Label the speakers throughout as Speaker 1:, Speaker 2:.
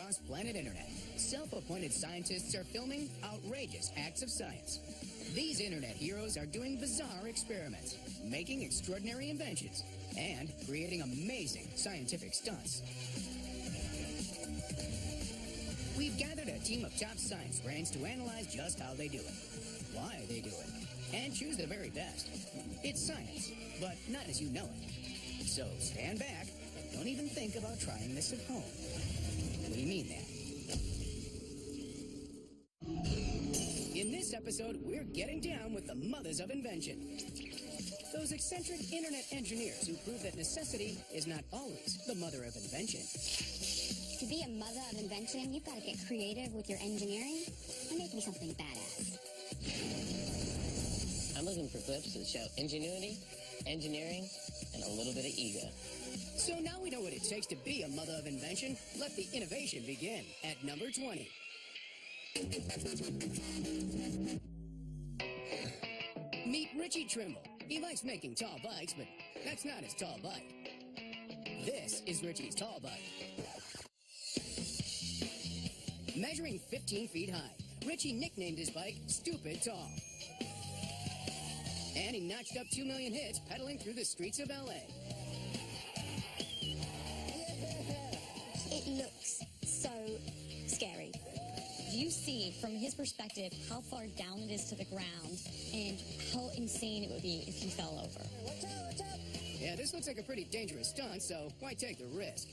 Speaker 1: across planet Internet. Self-appointed scientists are filming outrageous acts of science. These Internet heroes are doing bizarre experiments, making extraordinary inventions, and creating amazing scientific stunts. We've gathered a team of top science brains to analyze just how they do it, why they do it, and choose the very best. It's science, but not as you know it. So stand back and don't even think about trying this at home. We mean that. In this episode, we're getting down with the mothers of invention. Those eccentric internet engineers who prove that necessity is not always the mother of invention.
Speaker 2: To be a mother of invention, you've got to get creative with your engineering and make me something badass.
Speaker 3: I'm looking for clips that show ingenuity, engineering, and a little bit of ego.
Speaker 1: So now we know what it takes to be a mother of invention. Let the innovation begin at number 20. Meet Richie Trimble. He likes making tall bikes, but that's not his tall bike. This is Richie's tall bike. Measuring 15 feet high, Richie nicknamed his bike Stupid Tall. And he notched up 2 million hits pedaling through the streets of L.A.
Speaker 2: It looks so scary.
Speaker 4: You see from his perspective how far down it is to the ground and how insane it would be if you fell over.
Speaker 2: Watch out, watch out!
Speaker 1: Yeah, this looks like a pretty dangerous stunt, so why take the risk?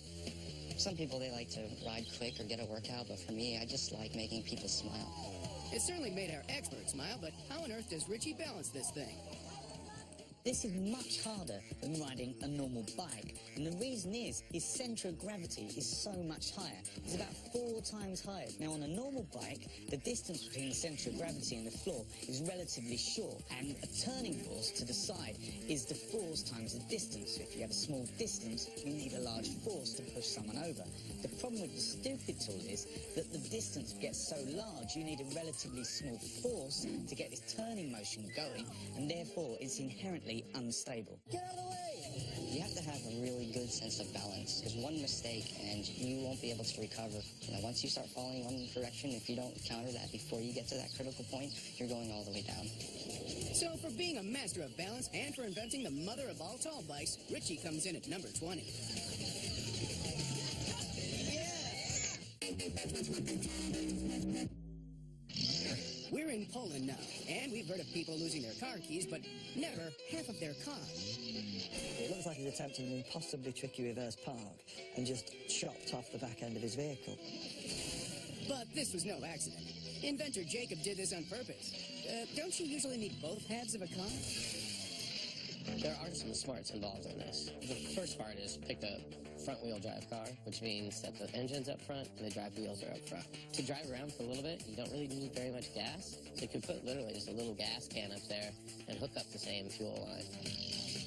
Speaker 3: Some people, they like to ride quick or get a workout, but for me, I just like making people smile.
Speaker 1: It certainly made our expert smile, but how on earth does Richie balance this thing?
Speaker 5: This is much harder than riding a normal bike. And the reason is his centre of gravity is so much higher. It's about 4 times higher. Now, on a normal bike, the distance between the centre of gravity and the floor is relatively short. And a turning force to the side is the force times the distance. So if you have a small distance, you need a large force to push someone over. The problem with the Stupid Tool is that the distance gets so large, you need a relatively small force to get this turning motion going, and therefore it's inherently unstable.
Speaker 2: Get out of the way!
Speaker 3: You have to have a really good sense of balance, because one mistake and you won't be able to recover. You know, once you start falling one direction, if you don't counter that before you get to that critical point, you're going all the way down.
Speaker 1: So for being a master of balance and for inventing the mother of all tall bikes, Richie comes in at number 20. We're in Poland now, and we've heard of people losing their car keys, but never half of their car.
Speaker 6: It looks like he's attempted an impossibly tricky reverse park and just chopped off the back end of his vehicle.
Speaker 1: But this was no accident. Inventor Jacob did this on purpose. Don't you usually need both halves of a car?
Speaker 3: There are some smarts involved in this. The first part is pick a front-wheel drive car, which means that the engine's up front and the drive wheels are up front. To drive around for a little bit, you don't really need very much gas, so you could put literally just a little gas can up there and hook up the same fuel line.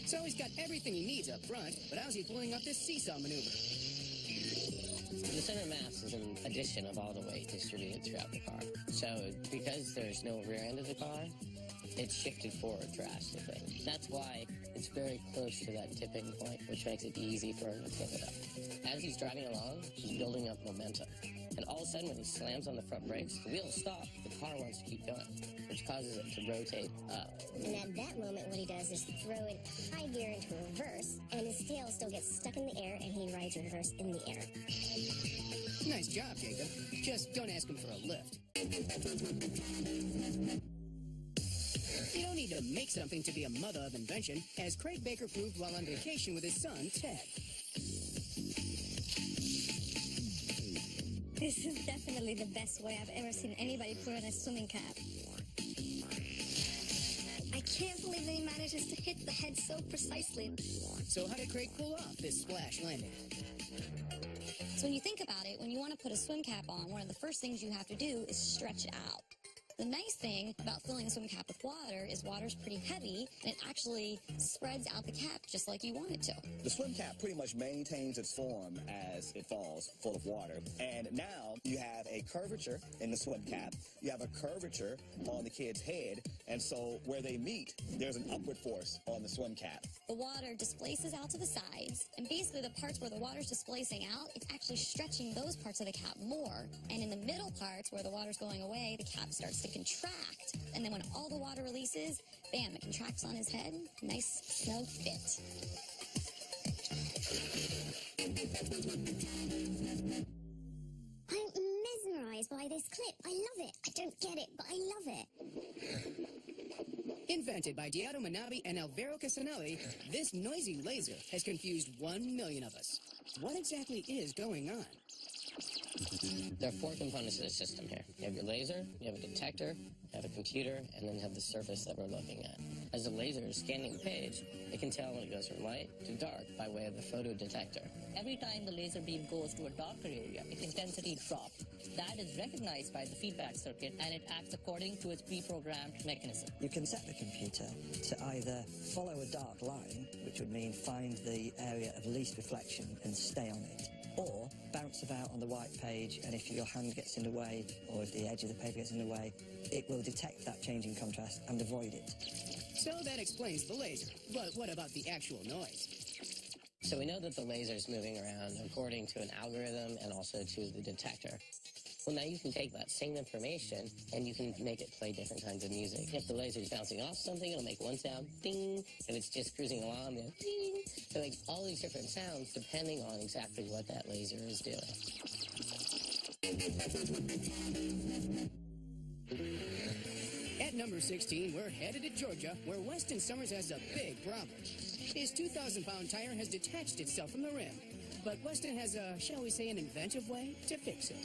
Speaker 1: So he's got everything he needs up front, but how's he pulling off this seesaw maneuver?
Speaker 3: The center mass is an addition of all the weight distributed throughout the car. So because there's no rear end of the car, it's shifted forward drastically. That's why it's very close to that tipping point, which makes it easy for him to tip it up. As he's driving along, he's building up momentum. And all of a sudden, when he slams on the front brakes, the wheels stop, the car wants to keep going, which causes it to rotate up.
Speaker 2: And at that moment, what he does is throw it high gear into reverse, and his tail still gets stuck in the air, and he rides reverse in the air.
Speaker 1: Nice job, Jacob. Just don't ask him for a lift. You don't need to make something to be a mother of invention, as Craig Baker proved while on vacation with his son, Ted.
Speaker 4: This is definitely the best way I've ever seen anybody put on a swimming cap. I can't believe that he manages to hit the head so precisely.
Speaker 1: So how did Craig pull off this splash landing?
Speaker 4: So when you think about it, when you want to put a swim cap on, one of the first things you have to do is stretch it out. The nice thing about filling a swim cap with water is water's pretty heavy, and it actually spreads out the cap just like you want it to.
Speaker 7: The swim cap pretty much maintains its form as it falls, full of water. And now you have a curvature in the swim cap. You have a curvature on the kid's head. And so where they meet, there's an upward force on the swim cap.
Speaker 4: The water displaces out to the sides, and basically the parts where the water's displacing out, it's actually stretching those parts of the cap more. And in the middle parts where the water's going away, the cap starts to contract. And then when all the water releases, bam, it contracts on his head. Nice, snug fit.
Speaker 2: I'm mesmerized by this clip. I love it. I don't get it, but I love it.
Speaker 1: Invented by Diodo Manabi and Alvaro Casanelli, this noisy laser has confused 1 million of us. What exactly is going on?
Speaker 3: There are 4 components to the system here. You have your laser, you have a detector, you have a computer, and then you have the surface that we're looking at. As the laser is scanning the page, it can tell when it goes from light to dark by way of the photodetector.
Speaker 8: Every time the laser beam goes to a darker area, its intensity drops. That is recognized by the feedback circuit, and it acts according to its pre-programmed mechanism.
Speaker 6: You can set the computer to either follow a dark line, which would mean find the area of least reflection and stay on it, or bounce about on the white page, and if your hand gets in the way, or if the edge of the paper gets in the way, it will detect that change in contrast and avoid it.
Speaker 1: So that explains the laser. But what about the actual noise?
Speaker 3: So we know that the laser is moving around according to an algorithm and also to the detector. Well, now you can take that same information and you can make it play different kinds of music. If the laser is bouncing off something, it'll make one sound, ding. If it's just cruising along, it'll ding. So it makes all these different sounds depending on exactly what that laser is doing.
Speaker 1: At number 16, we're headed to Georgia, where Weston Summers has a big problem. His 2,000-pound tire has detached itself from the rim, but Weston has a, shall we say, an inventive way to fix it.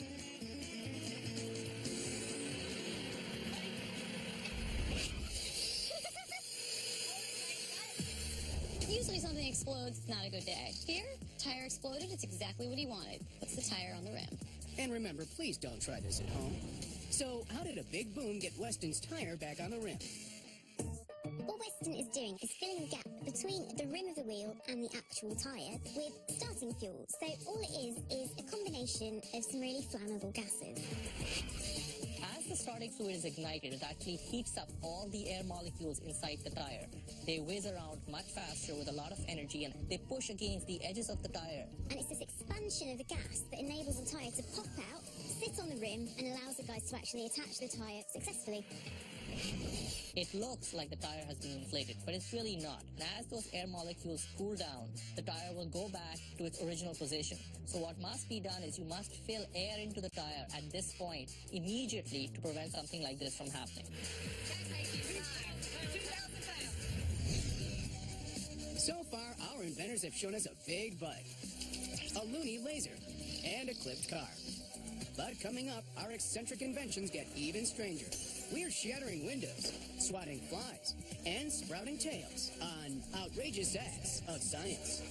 Speaker 4: Usually something explodes, it's not a good day. Here, tire exploded, it's exactly what he wanted. Puts the tire on the rim.
Speaker 1: And remember, please don't try this at home. So how did a big boom get Weston's tire back on the rim?
Speaker 2: What Weston is doing is filling a gap between the rim of the wheel and the actual tyre with starting fuel. So all it is a combination of some really flammable gases.
Speaker 8: As the starting fluid is ignited, it actually heats up all the air molecules inside the tire. They whiz around much faster with a lot of energy, and they push against the edges of the tire.
Speaker 2: And it's this expansion of the gas that enables the tyre to pop out, sit on the rim, and allows the guys to actually attach the tyre successfully.
Speaker 8: It looks like the tire has been inflated, but it's really not. And as those air molecules cool down, the tire will go back to its original position. So what must be done is you must fill air into the tire at this point immediately to prevent something like this from happening.
Speaker 1: So far, our inventors have shown us a big bike, a loony laser, and a clipped car. But coming up, our eccentric inventions get even stranger. We're shattering windows, swatting flies, and sprouting tails on Outrageous Acts of Science.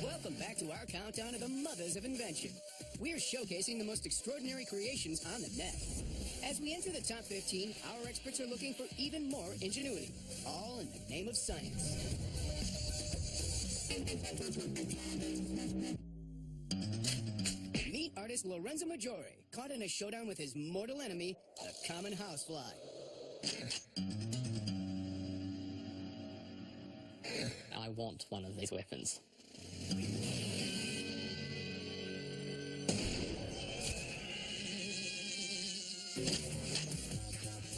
Speaker 1: Welcome back to our countdown of the mothers of invention. We're showcasing the most extraordinary creations on the net. As we enter the top 15, our experts are looking for even more ingenuity, all in the name of science. Meet artist Lorenzo Maggiore, caught in a showdown with his mortal enemy, the common housefly.
Speaker 8: I want one of these weapons.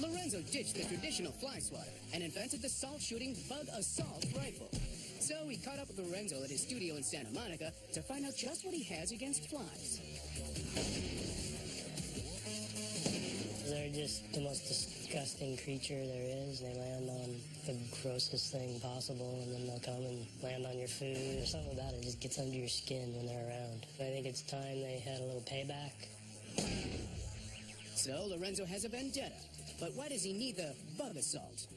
Speaker 1: Lorenzo ditched the traditional fly swatter and invented the salt-shooting bug assault rifle. So we caught up with Lorenzo at his studio in Santa Monica to find out just what he has against flies.
Speaker 9: They're just the most disgusting creature there is. They land on the grossest thing possible, and then they'll come and land on your food. There's something about it just gets under your skin when they're around. I think it's time they had a little payback.
Speaker 1: So Lorenzo has a vendetta. But why does he need the bug assault?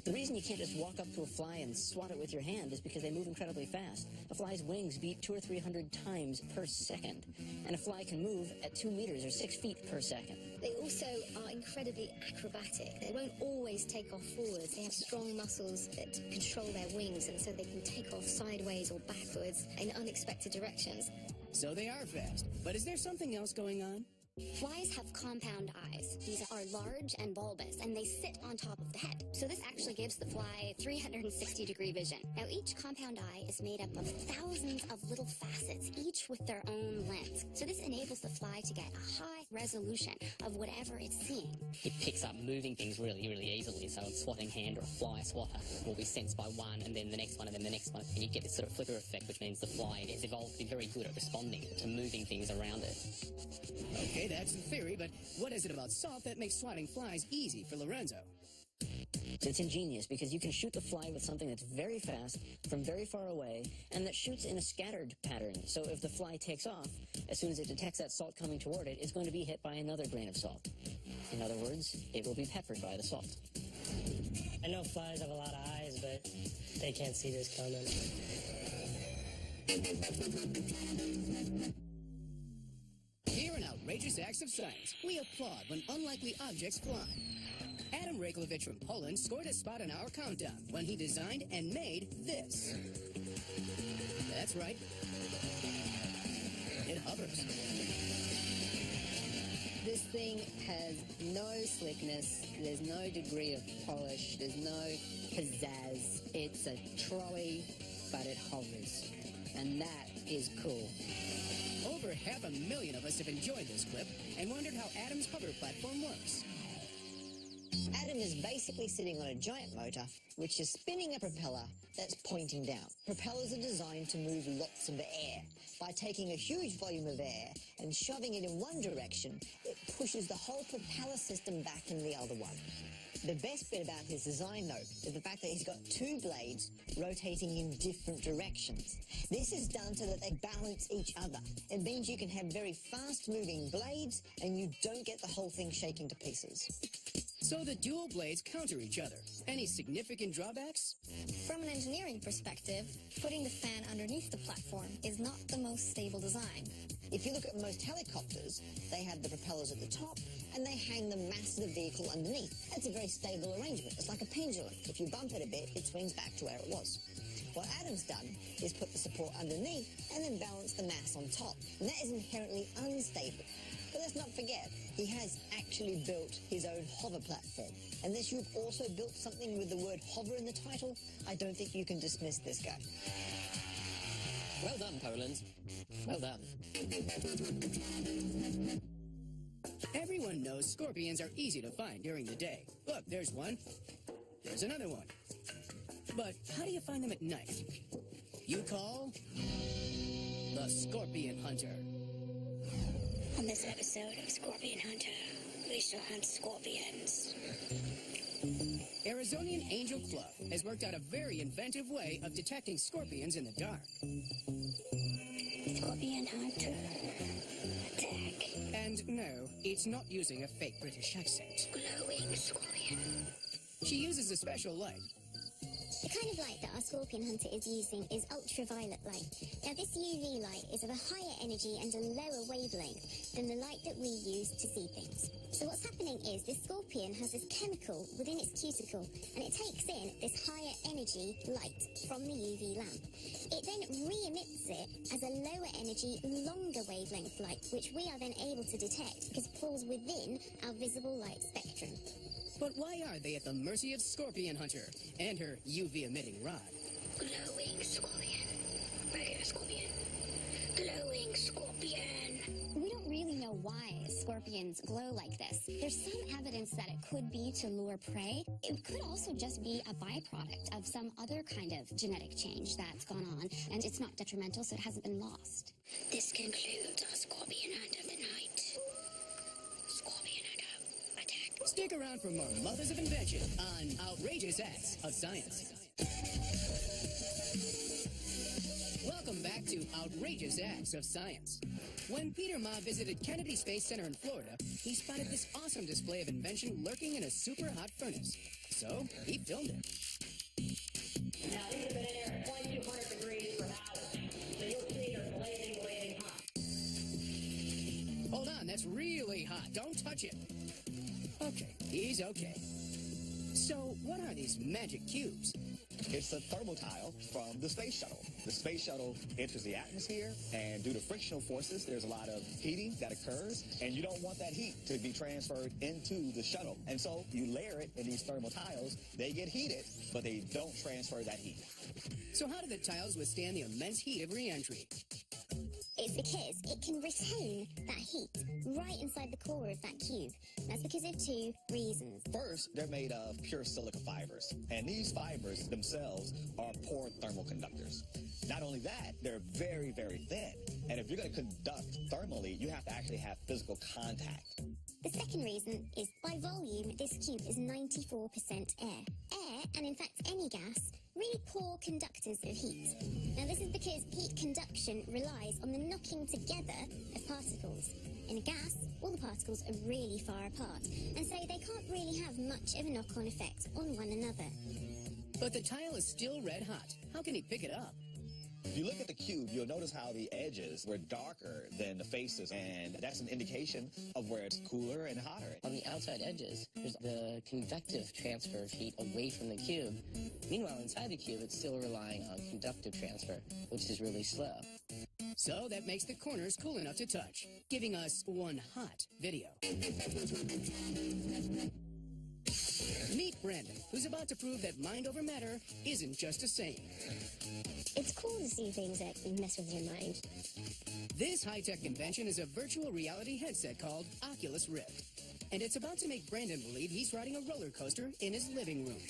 Speaker 10: The reason you can't just walk up to a fly and swat it with your hand is because they move incredibly fast. A fly's wings beat 200 or 300 times per second, and a fly can move at 2 meters or 6 feet per second.
Speaker 11: They also are incredibly acrobatic. They won't always take off forwards. They have strong muscles that control their wings, and so they can take off sideways or backwards in unexpected directions.
Speaker 1: So they are fast. But is there something else going on?
Speaker 2: Flies have compound eyes. These are large and bulbous, and they sit on top of the head. So this actually gives the fly 360-degree vision. Now, each compound eye is made up of thousands of little facets, each with their own lens. So this enables the fly to get a high resolution of whatever it's seeing.
Speaker 8: It picks up moving things really, really easily. So a swatting hand or a fly swatter will be sensed by one, and then the next one, and then the next one. And you get this sort of flicker effect, which means the fly has evolved to be very good at responding to moving things around it.
Speaker 1: Okay, that's the theory, but what is it about salt that makes swatting flies easy for Lorenzo?
Speaker 10: It's ingenious because you can shoot the fly with something that's very fast from very far away and that shoots in a scattered pattern. So if the fly takes off, as soon as it detects that salt coming toward it, it's going to be hit by another grain of salt. In other words, it will be peppered by the salt.
Speaker 9: I know flies have a lot of eyes, but they can't see this coming.
Speaker 1: Here in Outrageous Acts of Science, we applaud when unlikely objects fly. Adam Rayklevich from Poland scored a spot in our countdown when he designed and made this. That's right. It hovers.
Speaker 3: This thing has no slickness, there's no degree of polish, there's no pizzazz. It's a trolley, but it hovers. And that is cool.
Speaker 1: Over 500,000 of us have enjoyed this clip and wondered how Adam's hover platform works.
Speaker 12: Adam is basically sitting on a giant motor, which is spinning a propeller that's pointing down. Propellers are designed to move lots of air. By taking a huge volume of air and shoving it in one direction, it pushes the whole propeller system back in the other one. The best bit about his design, though, is the fact that he's got two blades rotating in different directions. This is done so that they balance each other. It means you can have very fast-moving blades and you don't get the whole thing shaking to pieces.
Speaker 1: So the dual blades counter each other. Any significant drawbacks?
Speaker 11: From an engineering perspective, putting the fan underneath the platform is not the most stable design.
Speaker 12: If you look at most helicopters, they have the propellers at the top and they hang the mass of the vehicle underneath. That's a very stable arrangement. It's like a pendulum. If you bump it a bit, it swings back to where it was. What Adam's done is put the support underneath and then balance the mass on top. And that is inherently unstable. But let's not forget, he has actually built his own hover platform. Unless you've also built something with the word hover in the title, I don't think you can dismiss this guy.
Speaker 3: Well done, Poland. Well done.
Speaker 1: Everyone knows scorpions are easy to find during the day. Look, there's one. There's another one. But how do you find them at night? You call the Scorpion Hunter.
Speaker 2: On this episode of Scorpion Hunter, we shall hunt scorpions.
Speaker 1: Arizonian Angel Club has worked out a very inventive way of detecting scorpions in the dark.
Speaker 2: Scorpion Hunter, attack.
Speaker 1: And no, it's not using a fake British accent.
Speaker 2: Glowing scorpion.
Speaker 1: She uses a special light.
Speaker 2: The kind of light that our scorpion hunter is using is ultraviolet light. Now, this UV light is of a higher energy and a lower wavelength than the light that we use to see things. So what's happening is this scorpion has this chemical within its cuticle, and it takes in this higher energy light from the UV lamp. It then re-emits it as a lower energy, longer wavelength light, which we are then able to detect because it falls within our visible light spectrum.
Speaker 1: But why are they at the mercy of Scorpion Hunter and her UV-emitting rod?
Speaker 2: Glowing scorpion. Regular scorpion. Glowing scorpion. We don't really know why scorpions glow like this. There's some evidence that it could be to lure prey. It could also just be a byproduct of some other kind of genetic change that's gone on, and it's not detrimental, so it hasn't been lost. This concludes our Scorpion Hunt of the night. Scorpion Hunter, attack.
Speaker 1: Stick around for more Mothers of Invention on Outrageous Acts of Science. Welcome back to Outrageous Acts of Science. When Peter Ma visited Kennedy Space Center in Florida, he spotted this awesome display of invention lurking in a super hot furnace. So he filmed it.
Speaker 13: Now these have been in there at 2200 degrees for hours. So you'll see they're blazing hot.
Speaker 1: Hold on, that's really hot. Don't touch it. Okay, he's okay. So what are these magic cubes?
Speaker 7: It's a thermal tile from the space shuttle. The space shuttle enters the atmosphere, and due to frictional forces, there's a lot of heating that occurs, and you don't want that heat to be transferred into the shuttle. And so you layer it in these thermal tiles. They get heated, but they don't transfer that heat.
Speaker 1: So how do the tiles withstand the immense heat of re-entry?
Speaker 2: It's because it can retain that heat right inside the core of that cube. That's because of two reasons.
Speaker 7: First, they're made of pure silica fibers, and these fibers themselves are poor thermal conductors. Not only that, they're very, very thin, and if you're going to conduct thermally, you have to actually have physical contact.
Speaker 2: The second reason is by volume, this cube is 94% air. Air, and in fact any gas, really poor conductors of heat. Now this is because heat conduction relies on the knocking together of particles. In a gas, all the particles are really far apart, and so they can't really have much of a knock-on effect on one another.
Speaker 1: But the tile is still red hot. How can he pick it up?
Speaker 7: If you look at the cube, you'll notice how the edges were darker than the faces, and that's an indication of where it's cooler and hotter.
Speaker 3: On the outside edges, there's the convective transfer of heat away from the cube. Meanwhile, inside the cube, it's still relying on conductive transfer, which is really slow.
Speaker 1: So that makes the corners cool enough to touch, giving us one hot video. Meet Brandon, who's about to prove that mind over matter isn't just a saying.
Speaker 2: It's cool to see things that mess with your mind.
Speaker 1: This high-tech invention is a virtual reality headset called Oculus Rift. And it's about to make Brandon believe he's riding a roller coaster in his living room.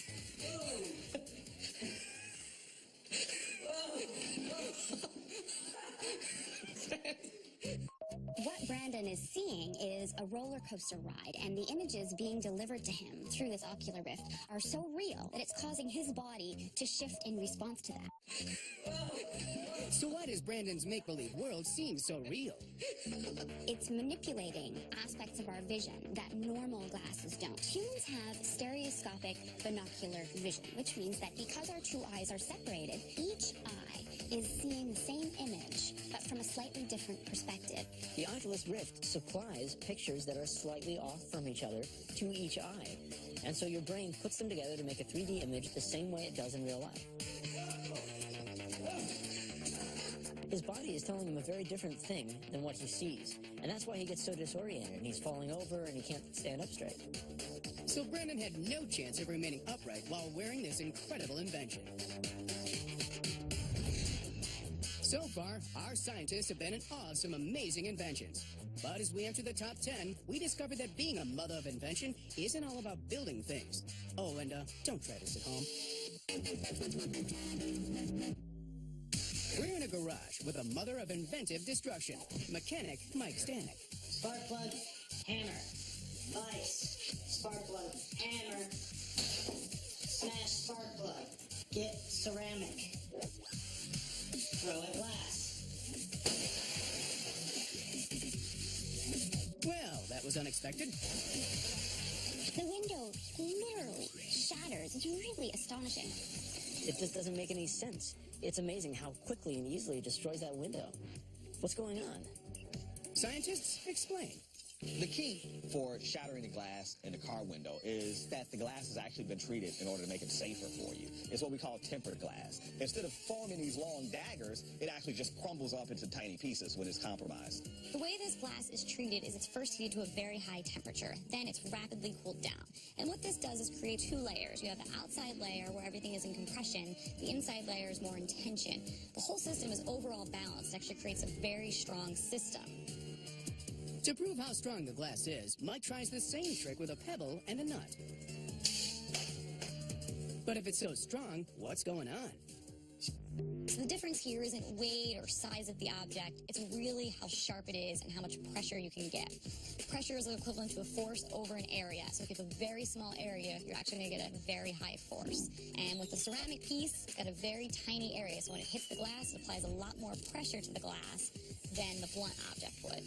Speaker 4: What Brandon is seeing is a roller coaster ride, and the images being delivered to him through this Oculus Rift are so real that it's causing his body to shift in response to that.
Speaker 1: So why does Brandon's make-believe world seem so real?
Speaker 4: It's manipulating aspects of our vision that normal glasses don't. Humans have stereoscopic binocular vision, which means that because our two eyes are separated, each eye is seeing the same image, but from a slightly different perspective.
Speaker 10: The Oculus Rift supplies pictures that are slightly off from each other to each eye. And so your brain puts them together to make a 3D image the same way it does in real life. His body is telling him a very different thing than what he sees. And that's why he gets so disoriented, and he's falling over and he can't stand up straight.
Speaker 1: So Brandon had no chance of remaining upright while wearing this incredible invention. So far, our scientists have been in awe of some amazing inventions. But as we enter the top 10, we discovered that being a mother of invention isn't all about building things. Oh, and don't try this at home. We're in a garage with a mother of inventive destruction, mechanic Mike Stanek.
Speaker 13: Spark plug, hammer. Vice, spark plug, hammer. Smash spark plug. Get ceramic. Throw in glass.
Speaker 1: Well, that was unexpected.
Speaker 4: The window literally shatters. It's really astonishing.
Speaker 10: It just doesn't make any sense. It's amazing how quickly and easily it destroys that window. What's going on?
Speaker 1: Scientists, explain.
Speaker 7: The key for shattering the glass in the car window is that the glass has actually been treated in order to make it safer for you. It's what we call tempered glass. Instead of forming these long daggers, it actually just crumbles up into tiny pieces when it's compromised.
Speaker 4: The way this glass is treated is it's first heated to a very high temperature. Then it's rapidly cooled down. And what this does is create two layers. You have the outside layer where everything is in compression. The inside layer is more in tension. The whole system is overall balanced. It actually creates a very strong system.
Speaker 1: To prove how strong the glass is, Mike tries the same trick with a pebble and a nut. But if it's so strong, what's going on?
Speaker 4: So the difference here isn't weight or size of the object, it's really how sharp it is and how much pressure you can get. Pressure is equivalent to a force over an area. So if you have a very small area, you're actually going to get a very high force. And with the ceramic piece, it's got a very tiny area. So when it hits the glass, it applies a lot more pressure to the glass than the blunt object would.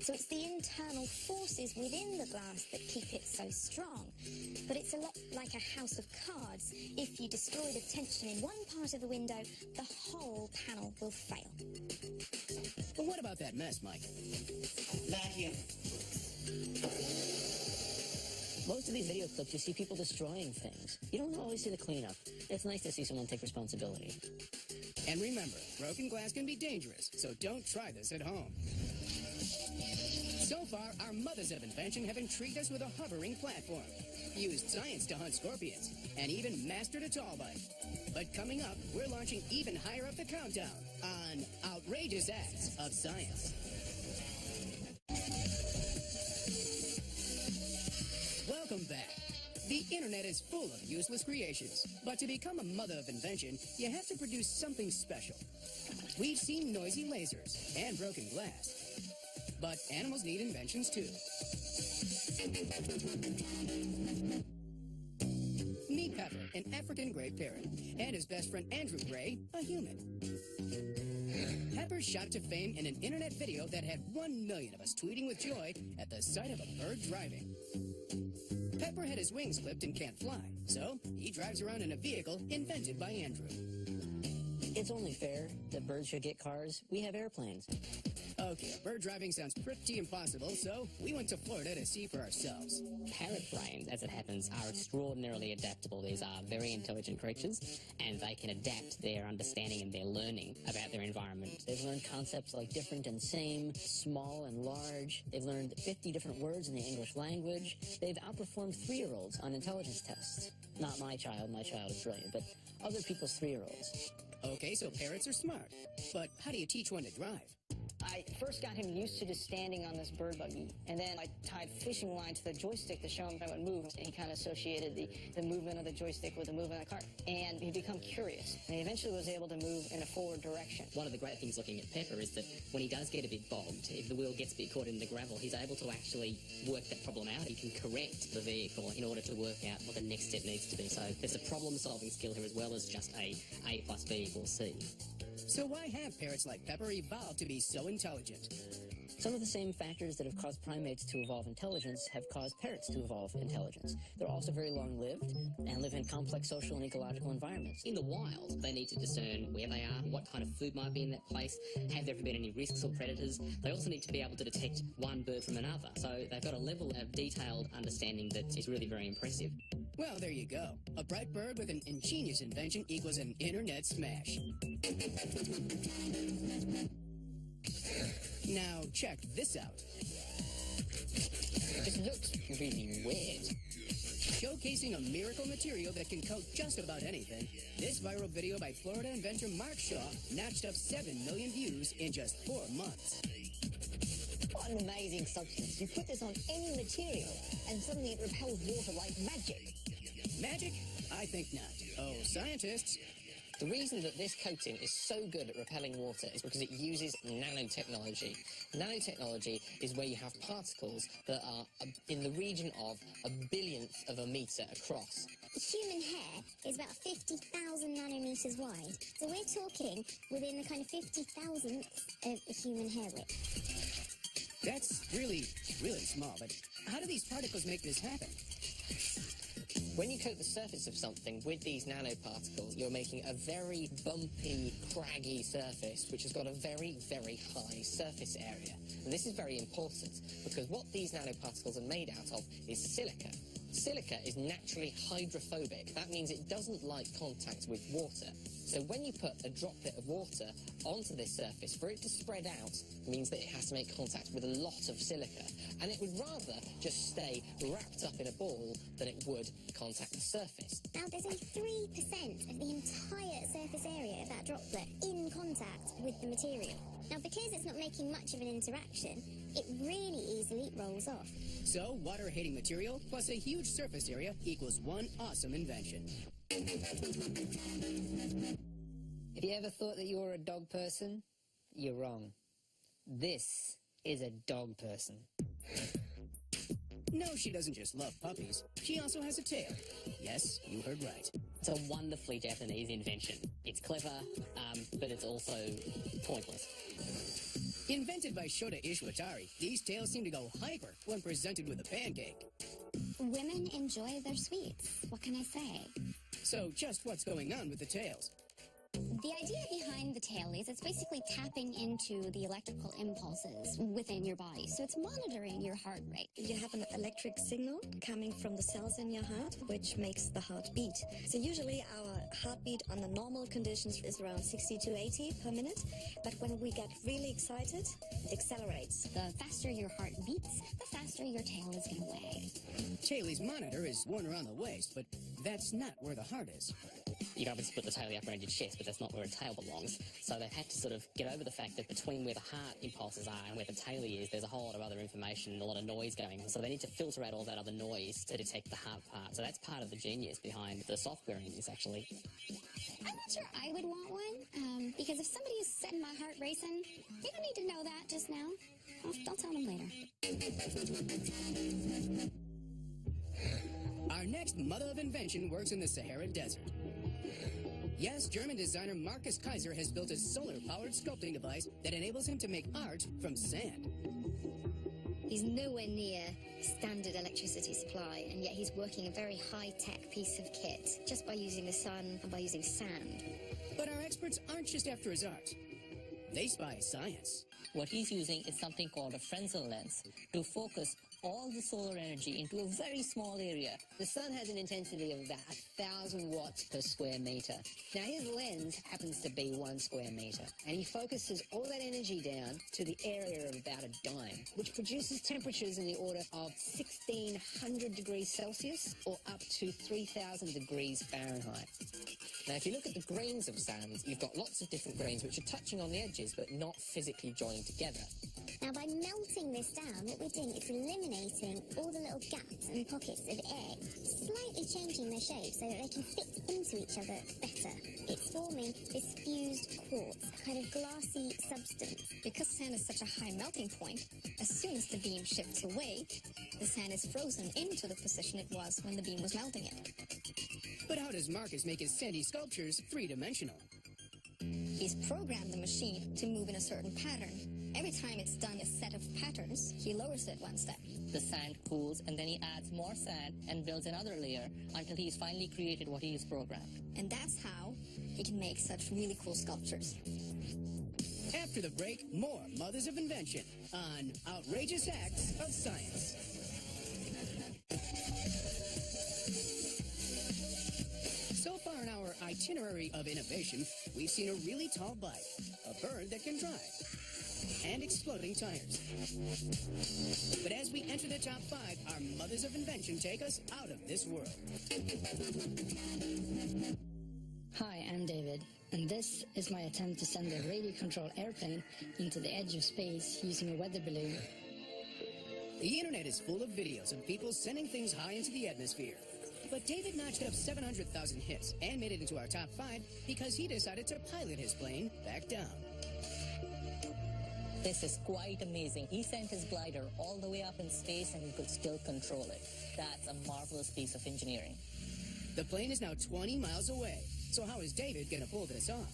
Speaker 2: So it's the internal forces within the glass that keep it so strong. But it's a lot like a house of cards. If you destroy the tension in one part of the window, the whole panel will fail.
Speaker 1: But what about that mess, Mike?
Speaker 10: Vacuum. Most of these video clips, you see people destroying things. You don't always see the cleanup. It's nice to see someone take responsibility.
Speaker 1: And remember, broken glass can be dangerous, so don't try this at home. So far, our mothers of invention have intrigued us with a hovering platform, used science to hunt scorpions, and even mastered a tall bike. But coming up, we're launching even higher up the countdown on Outrageous Acts of Science. Welcome back. The internet is full of useless creations, but to become a mother of invention, you have to produce something special. We've seen noisy lasers and broken glass, but animals need inventions too. Meet Pepper, an African gray parrot, and his best friend Andrew Gray, a human. Pepper shot to fame in an internet video that had 1 million of us tweeting with joy at the sight of a bird driving. Pepper had his wings clipped and can't fly, so he drives around in a vehicle invented by Andrew.
Speaker 10: It's only fair that birds should get cars. We have airplanes.
Speaker 1: Okay, bird driving sounds pretty impossible, so we went to Florida to see for ourselves.
Speaker 3: Parrot brains, as it happens, are extraordinarily adaptable. These are very intelligent creatures, and they can adapt their understanding and their learning about their environment.
Speaker 10: They've learned concepts like different and same, small and large. They've learned 50 different words in the English language. They've outperformed 3-year-olds on intelligence tests. Not my child is brilliant, but other people's 3-year-olds.
Speaker 1: Okay, so parrots are smart, but how do you teach one to drive?
Speaker 14: I first got him used to just standing on this bird buggy, and then I tied fishing line to the joystick to show him how it would move. And he kind of associated the movement of the joystick with the movement of the cart, and he'd become curious. And he eventually was able to move in a forward direction.
Speaker 3: One of the great things looking at Pepper is that when he does get a bit bogged, if the wheel gets a bit caught in the gravel, he's able to actually work that problem out. He can correct the vehicle in order to work out what the next step needs to be. So there's a problem-solving skill here as well as just A plus B equals C.
Speaker 1: So why have parrots like Pepper evolved to be so intelligent?
Speaker 10: Some of the same factors that have caused primates to evolve intelligence have caused parrots to evolve intelligence. They're also very long-lived and live in complex social and ecological environments.
Speaker 3: In the wild, they need to discern where they are, what kind of food might be in that place, have there ever been any risks or predators. They also need to be able to detect one bird from another. So they've got a level of detailed understanding that is really very impressive.
Speaker 1: Well, there you go. A bright bird with an ingenious invention equals an internet smash. Now, check this out.
Speaker 3: This looks really weird.
Speaker 1: Showcasing a miracle material that can coat just about anything, this viral video by Florida inventor Mark Shaw notched up 7 million views in just 4 months.
Speaker 12: What an amazing substance. You put this on any material, and suddenly it repels water like magic.
Speaker 1: Magic? I think not. Oh, scientists.
Speaker 3: The reason that this coating is so good at repelling water is because it uses nanotechnology. Nanotechnology is where you have particles that are in the region of a billionth of a meter across.
Speaker 2: Human hair is about 50,000 nanometers wide, so we're talking within the kind of 50,000th of a human hair width.
Speaker 1: That's really, really small, but how do these particles make this happen?
Speaker 3: When you coat the surface of something with these nanoparticles, you're making a very bumpy, craggy surface, which has got a very, very high surface area. And this is very important, because what these nanoparticles are made out of is silica. Silica is naturally hydrophobic. That means it doesn't like contact with water. So when you put a droplet of water onto this surface, for it to spread out means that it has to make contact with a lot of silica. And it would rather just stay wrapped up in a ball than it would contact the surface.
Speaker 2: Now, there's only 3% of the entire surface area of that droplet in contact with the material. Now, because it's not making much of an interaction, it really easily rolls off.
Speaker 1: So, water-hating material plus a huge surface area equals one awesome invention.
Speaker 10: If you ever thought that you were a dog person, you're wrong. This is a dog person.
Speaker 1: No, she doesn't just love puppies. She also has a tail. Yes, you heard right.
Speaker 10: It's a wonderfully Japanese invention. It's clever, but it's also pointless.
Speaker 1: Invented by Shota Ishwatari, these tails seem to go hyper when presented with a pancake.
Speaker 2: Women enjoy their sweets. What can I say?
Speaker 1: So just what's going on with the tails?
Speaker 2: The idea behind the tail is it's basically tapping into the electrical impulses within your body. So it's monitoring your heart rate.
Speaker 15: You have an electric signal coming from the cells in your heart, which makes the heart beat. So usually our heartbeat under normal conditions is around 60 to 80 per minute. But when we get really excited, it accelerates.
Speaker 2: The faster your heart beats, the faster your tail is going to wag.
Speaker 1: Taili's monitor is worn around the waist, but that's not where the heart is.
Speaker 10: You can obviously put the tail up around your chest, but that's not where a tail belongs. So they've had to sort of get over the fact that between where the heart impulses are and where the tail is, there's a whole lot of other information and a lot of noise going on. So they need to filter out all that other noise to detect the heart part. So that's part of the genius behind the software in this, actually.
Speaker 2: I'm not sure I would want one, because if somebody is setting my heart racing, they don't need to know that just now. I'll tell them later.
Speaker 1: Our next mother of invention works in the Sahara Desert. Yes, German designer Marcus Kaiser has built a solar-powered sculpting device that enables him to make art from sand.
Speaker 11: He's nowhere near standard electricity supply, and yet he's working a very high-tech piece of kit just by using the sun and by using sand.
Speaker 1: But our experts aren't just after his art. They spy science.
Speaker 8: What he's using is something called a Fresnel lens to focus all the solar energy into a very small area.
Speaker 10: The sun has an intensity of about 1,000 watts per square meter. Now his lens happens to be 1 square meter, and he focuses all that energy down to the area of about a dime, which produces temperatures in the order of 1,600 degrees Celsius or up to 3,000 degrees Fahrenheit. Now if you look at the grains of sand, you've got lots of different grains which are touching on the edges but not physically joining together.
Speaker 2: Now, by melting this down, what we're doing is eliminating all the little gaps and pockets of air, slightly changing their shape so that they can fit into each other better. It's forming this fused quartz, a kind of glassy substance.
Speaker 4: Because sand is such a high melting point, as soon as the beam shifts away, the sand is frozen into the position it was when the beam was melting it.
Speaker 1: But how does Marcus make his sandy sculptures three-dimensional?
Speaker 4: He's programmed the machine to move in a certain pattern. Every time it's done a set of patterns, he lowers it one step.
Speaker 8: The sand cools, and then he adds more sand and builds another layer until he's finally created what he's programmed.
Speaker 4: And that's how he can make such really cool sculptures.
Speaker 1: After the break, more Mothers of Invention on Outrageous Acts of Science. So far in our itinerary of innovation, we've seen a really tall bike, a bird that can drive, and exploding tires. But as we enter the top 5, our Mothers of Invention take us out of this world.
Speaker 9: Hi, I'm David, and this is my attempt to send a radio-controlled airplane into the edge of space using a weather balloon.
Speaker 1: The internet is full of videos of people sending things high into the atmosphere. But David notched up 700,000 hits and made it into our top 5 because he decided to pilot his plane back down.
Speaker 8: This is quite amazing. He sent his glider all the way up in space and he could still control it. That's a marvelous piece of engineering.
Speaker 1: The plane is now 20 miles away. So how is David going to pull this off?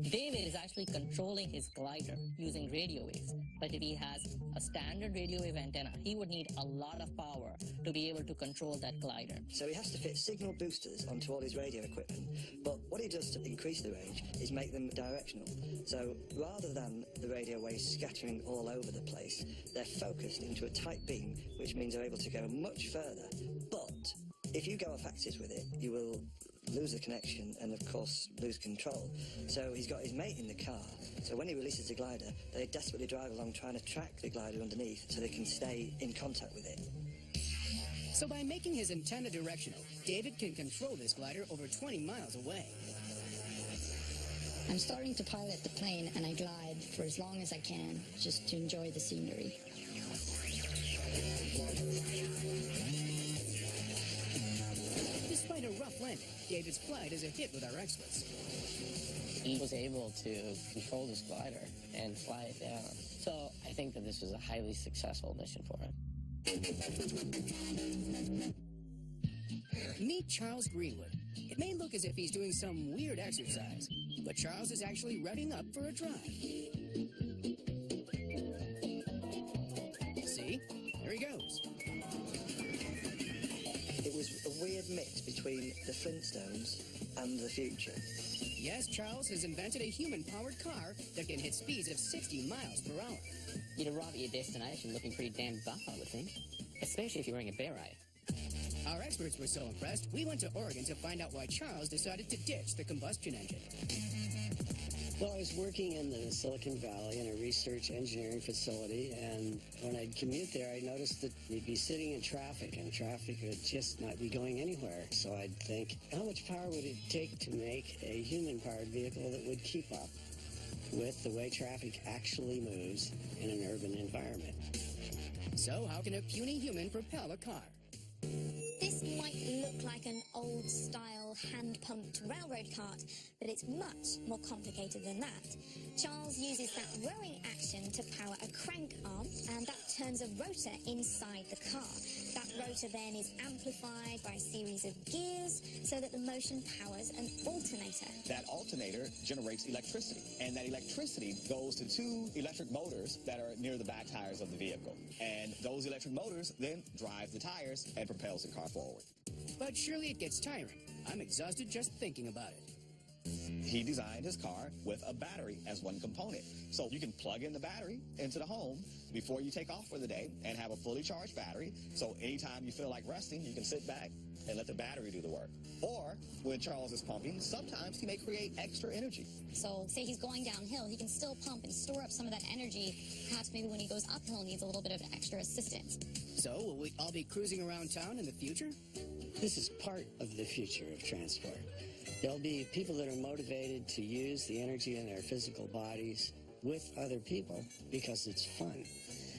Speaker 8: David is actually controlling his glider using radio waves. But if he has a standard radio wave antenna, he would need a lot of power to be able to control that glider.
Speaker 6: So he has to fit signal boosters onto all his radio equipment. But what he does to increase the range is make them directional. So rather than the radio waves scattering all over the place, they're focused into a tight beam, which means they're able to go much further. But if you go off axis with it, you will lose the connection and, of course, lose control. So he's got his mate in the car. So when he releases the glider, they desperately drive along trying to track the glider underneath so they can stay in contact with it.
Speaker 1: So by making his antenna directional, David can control this glider over 20 miles away.
Speaker 9: I'm starting to pilot the plane and I glide for as long as I can, just to enjoy the scenery.
Speaker 1: Despite a rough landing, gave its flight as a hit with our experts.
Speaker 3: He was able to control this glider and fly it down. So I think that this was a highly successful mission for him.
Speaker 1: Meet Charles Greenwood. It may look as if he's doing some weird exercise, but Charles is actually revving up for a drive. See? There he goes.
Speaker 6: It was a weird mix between the Flintstones and the future.
Speaker 1: Yes, Charles has invented a human-powered car that can hit speeds of 60 miles per hour.
Speaker 10: You'd arrive at your destination looking pretty damn buff, I would think. Especially if you're wearing a beret.
Speaker 1: Our experts were so impressed, we went to Oregon to find out why Charles decided to ditch the combustion engine.
Speaker 16: Well, I was working in the Silicon Valley in a research engineering facility, and when I'd commute there, I noticed that we'd be sitting in traffic, and traffic would just not be going anywhere. So I'd think, how much power would it take to make a human-powered vehicle that would keep up with the way traffic actually moves in an urban environment?
Speaker 1: So how can a puny human propel a car?
Speaker 4: This might look like an old-style hand-pumped railroad cart, but it's much more complicated than that. Charles uses that rowing action to power a crank arm, and that turns a rotor inside the car. That rotor then is amplified by a series of gears so that the motion powers an alternator.
Speaker 7: That alternator generates electricity, and that electricity goes to two electric motors that are near the back tires of the vehicle. And those electric motors then drive the tires and propels the car forward.
Speaker 1: But surely it gets tiring. I'm exhausted just thinking about it.
Speaker 7: He designed his car with a battery as one component. So you can plug in the battery into the home before you take off for the day and have a fully charged battery. So anytime you feel like resting, you can sit back and let the battery do the work. Or when Charles is pumping, sometimes he may create extra energy.
Speaker 4: So say he's going downhill, he can still pump and store up some of that energy. Perhaps maybe when he goes uphill, needs a little bit of extra assistance.
Speaker 1: So will we all be cruising around town in the future?
Speaker 16: This is part of the future of transport. There'll be people that are motivated to use the energy in their physical bodies with other people because it's fun.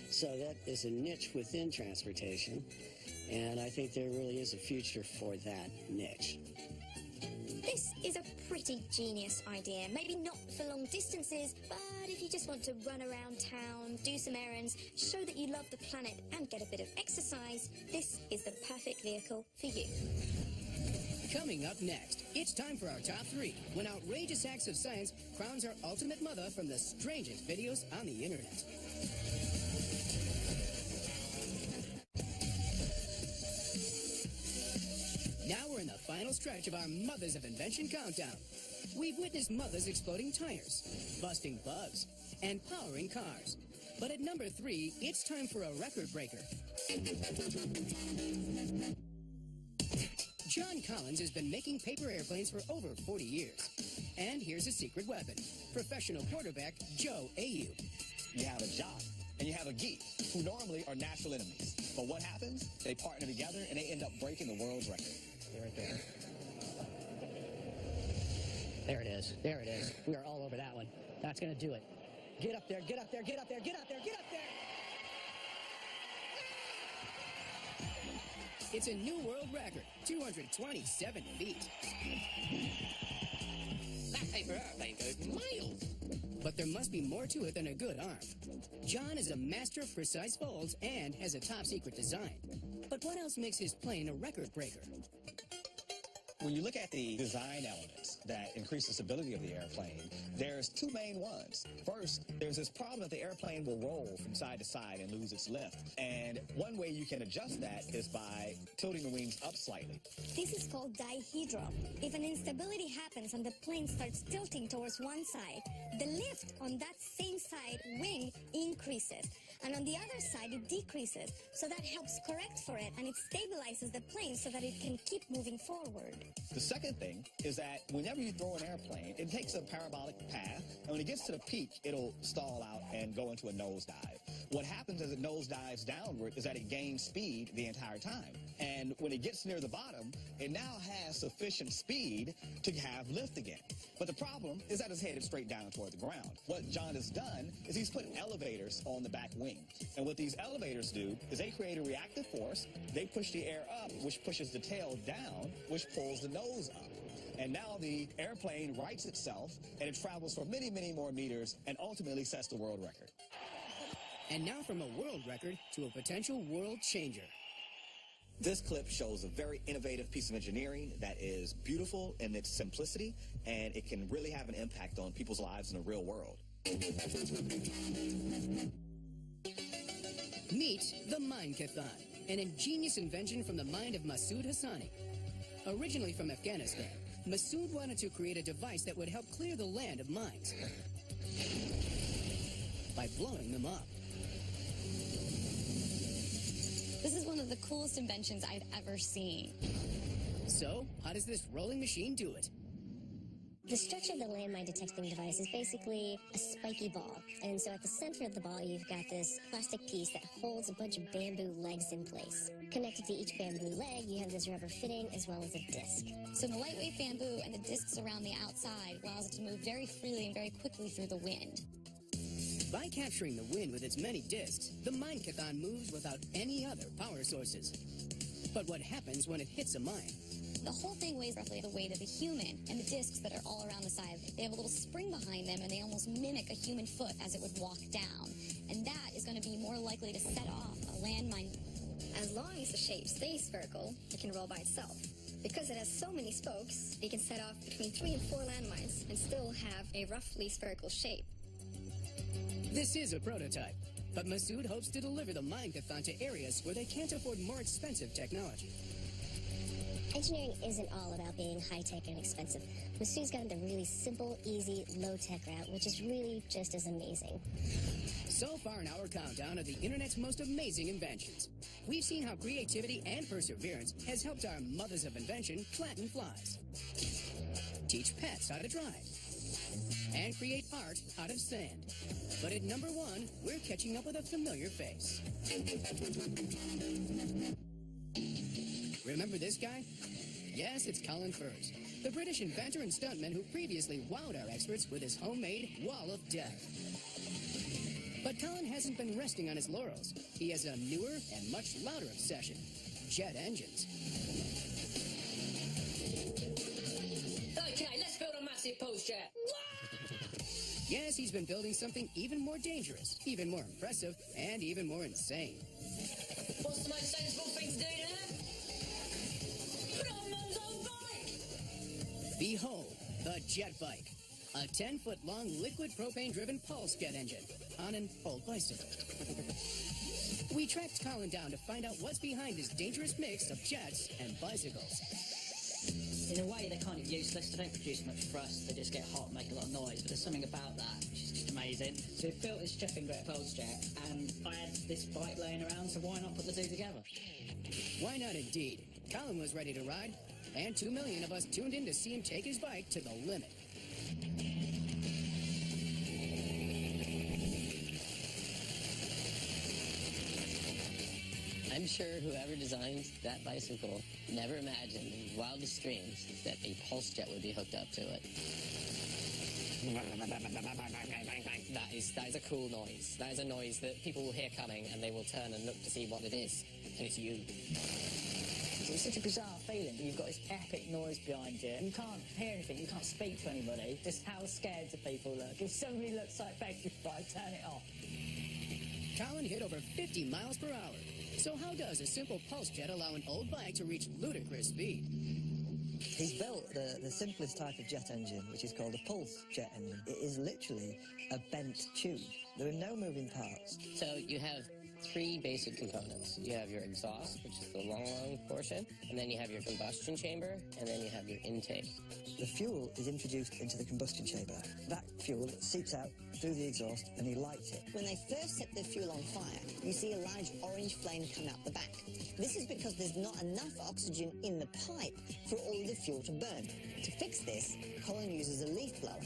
Speaker 16: So that is a niche within transportation, and I think there really is a future for that niche.
Speaker 4: This is a pretty genius idea. Maybe not for long distances, but if you just want to run around town, do some errands, show that you love the planet and get a bit of exercise, this is the perfect vehicle for you.
Speaker 1: Coming up next, it's time for our top 3, when outrageous acts of science crowns our ultimate mother from the strangest videos on the internet. Now we're in the final stretch of our Mothers of Invention countdown. We've witnessed mothers exploding tires, busting bugs, and powering cars. But at number 3, it's time for a record breaker. John Collins has been making paper airplanes for over 40 years. And here's a secret weapon. Professional quarterback Joe Ayoub.
Speaker 7: You have a jock and you have a geek who normally are natural enemies. But what happens? They partner together and they end up breaking the world's record.
Speaker 17: Right there. There it is. There it is. We are all over that one. That's going to do it. Get up there, get up there, get up there, get up there, get up there!
Speaker 1: It's a new world record, 227 feet.
Speaker 3: That paper airplane goes miles.
Speaker 1: But there must be more to it than a good arm. John is a master of precise folds and has a top-secret design. But what else makes his plane a record breaker?
Speaker 7: When you look at the design elements that increase the stability of the airplane, there's 2 main ones. First, there's this problem that the airplane will roll from side to side and lose its lift. And one way you can adjust that is by tilting the wings up slightly.
Speaker 2: This is called dihedral. If an instability happens and the plane starts tilting towards one side, the lift on that same side wing increases. And on the other side, it decreases. So that helps correct for it, and it stabilizes the plane so that it can keep moving forward.
Speaker 7: The second thing is that whenever you throw an airplane, it takes a parabolic path, and when it gets to the peak, it'll stall out and go into a nosedive. What happens as it nosedives downward is that it gains speed the entire time. And when it gets near the bottom, it now has sufficient speed to have lift again. But the problem is that it's headed straight down toward the ground. What John has done is he's put elevators on the back wing. wing. And what these elevators do is they create a reactive force. They push the air up, which pushes the tail down, which pulls the nose up. And now the airplane rights itself, and it travels for many, many more meters and ultimately sets the world record.
Speaker 1: And now from a world record to a potential world changer.
Speaker 7: This clip shows a very innovative piece of engineering that is beautiful in its simplicity, and it can really have an impact on people's lives in the real world.
Speaker 1: Meet the Minekathon, an ingenious invention from the mind of Masoud Hassani. Originally from Afghanistan, Masoud wanted to create a device that would help clear the land of mines by blowing them up.
Speaker 4: This is one of the coolest inventions I've ever seen.
Speaker 1: So, how does this rolling machine do it?
Speaker 2: The structure of the landmine detecting device is basically a spiky ball. And so at the center of the ball, you've got this plastic piece that holds a bunch of bamboo legs in place. Connected to each bamboo leg, you have this rubber fitting as well as a disc.
Speaker 4: So the lightweight bamboo and the discs around the outside allows it to move very freely and very quickly through the wind.
Speaker 1: By capturing the wind with its many discs, the Minekathon moves without any other power sources. But what happens when it hits a mine?
Speaker 4: The whole thing weighs roughly the weight of a human, and the discs that are all around the side, they have a little spring behind them, and they almost mimic a human foot as it would walk down. And that is going to be more likely to set off a landmine.
Speaker 11: As long as the shape stays spherical, it can roll by itself. Because it has so many spokes, it can set off between 3 and 4 landmines and still have a roughly spherical shape.
Speaker 1: This is a prototype, but Masoud hopes to deliver the Minekathon to areas where they can't afford more expensive technology.
Speaker 2: Engineering isn't all about being high-tech and expensive. Masoud's gone the really simple, easy, low-tech route, which is really just as amazing.
Speaker 1: So far in our countdown of the internet's most amazing inventions, we've seen how creativity and perseverance has helped our mothers of invention flatten flies, teach pets how to drive, and create art out of sand. But at number 1, we're catching up with a familiar face. Remember this guy? Yes, it's Colin Furze, the British inventor and stuntman who previously wowed our experts with his homemade wall of death. But Colin hasn't been resting on his laurels. He has a newer and much louder obsession: jet engines.
Speaker 13: Okay, let's build a massive pulse jet.
Speaker 1: Yes, he's been building something even more dangerous, even more impressive, and even more insane.
Speaker 13: What's the most sensible thing to do now? Put on man's own bike!
Speaker 1: Behold, the Jet Bike, a 10-foot-long liquid propane-driven pulse jet engine on an old bicycle. We tracked Colin down to find out what's behind this dangerous mix of jets and bicycles.
Speaker 5: In a way, they're kind of useless. They don't produce much thrust. They just get hot and make a lot of noise. But there's something about that which is just amazing. So we built this Jeff Ingrate pulse jet, and I had this bike laying around, so why not put the two together?
Speaker 1: Why not indeed? Colin was ready to ride, and 2 million of us tuned in to see him take his bike to the limit.
Speaker 3: I'm sure whoever designed that bicycle never imagined in his wildest dreams that a pulse jet would be hooked up to it.
Speaker 18: That is a cool noise. That is a noise that people will hear coming and they will turn and look to see what it is. And it's you.
Speaker 5: It's such a bizarre feeling. You've got this epic noise behind you. You can't hear anything. You can't speak to anybody. Just how scared do people look? If somebody looks like petrified, turn it off.
Speaker 1: Colin hit over 50 miles per hour. So how does a simple pulse jet allow an old bike to reach ludicrous speed?
Speaker 6: He's built the simplest type of jet engine, which is called a pulse jet engine. It is literally a bent tube. There are no moving parts.
Speaker 3: So you have 3 basic components. You have your exhaust, which is the long portion, and then you have your combustion chamber, and then you have your intake.
Speaker 6: The fuel is introduced into the combustion chamber. That fuel seeps out through the exhaust and he lights it.
Speaker 12: When they first set the fuel on fire, you see a large orange flame come out the back. This is because there's not enough oxygen in the pipe for all the fuel to burn. To fix this, Colin uses a leaf blower.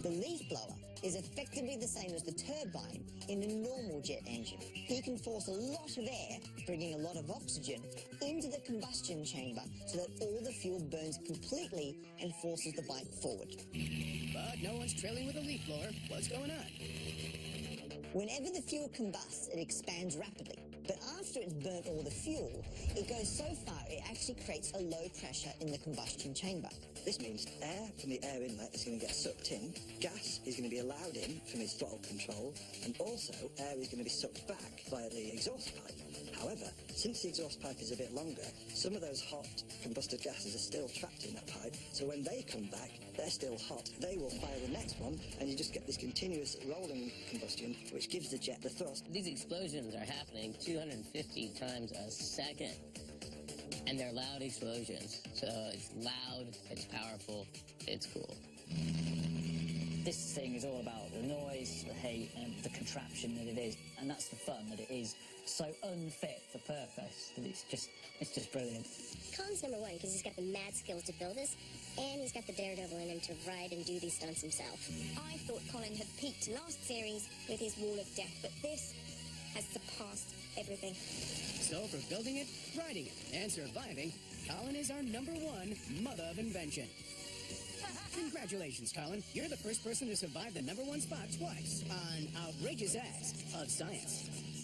Speaker 12: The leaf blower is effectively the same as the turbine in a normal jet engine. He can force a lot of air, bringing a lot of oxygen, into the combustion chamber so that all the fuel burns completely and forces the bike forward.
Speaker 1: But no one's trailing with a leaf blower. What's going on?
Speaker 12: Whenever the fuel combusts, it expands rapidly. But after it's burnt all the fuel, it goes so far it actually creates a low pressure in the combustion chamber.
Speaker 6: This means air from the air inlet is going to get sucked in, gas is going to be allowed in from its throttle control, and also air is going to be sucked back via the exhaust pipe. However, since the exhaust pipe is a bit longer, some of those hot combusted gases are still trapped in that pipe, so when they come back, they're still hot. They will fire the next one, and you just get this continuous rolling combustion, which gives the jet the thrust.
Speaker 3: These explosions are happening 250 times a second, and they're loud explosions. So it's loud, it's powerful, it's cool.
Speaker 5: This thing is all about the noise, the heat, and the contraption that it is, and that's the fun, that it is so unfit for purpose that it's just brilliant.
Speaker 2: Colin's number one because he's got the mad skills to build this, and he's got the daredevil in him to ride and do these stunts himself.
Speaker 11: I thought Colin had peaked last series with his Wall of Death, but this has surpassed everything.
Speaker 1: So for building it, riding it, and surviving, Colin is our number one mother of invention. Congratulations, Colin. You're the first person to survive the number one spot twice on Outrageous Acts of Science.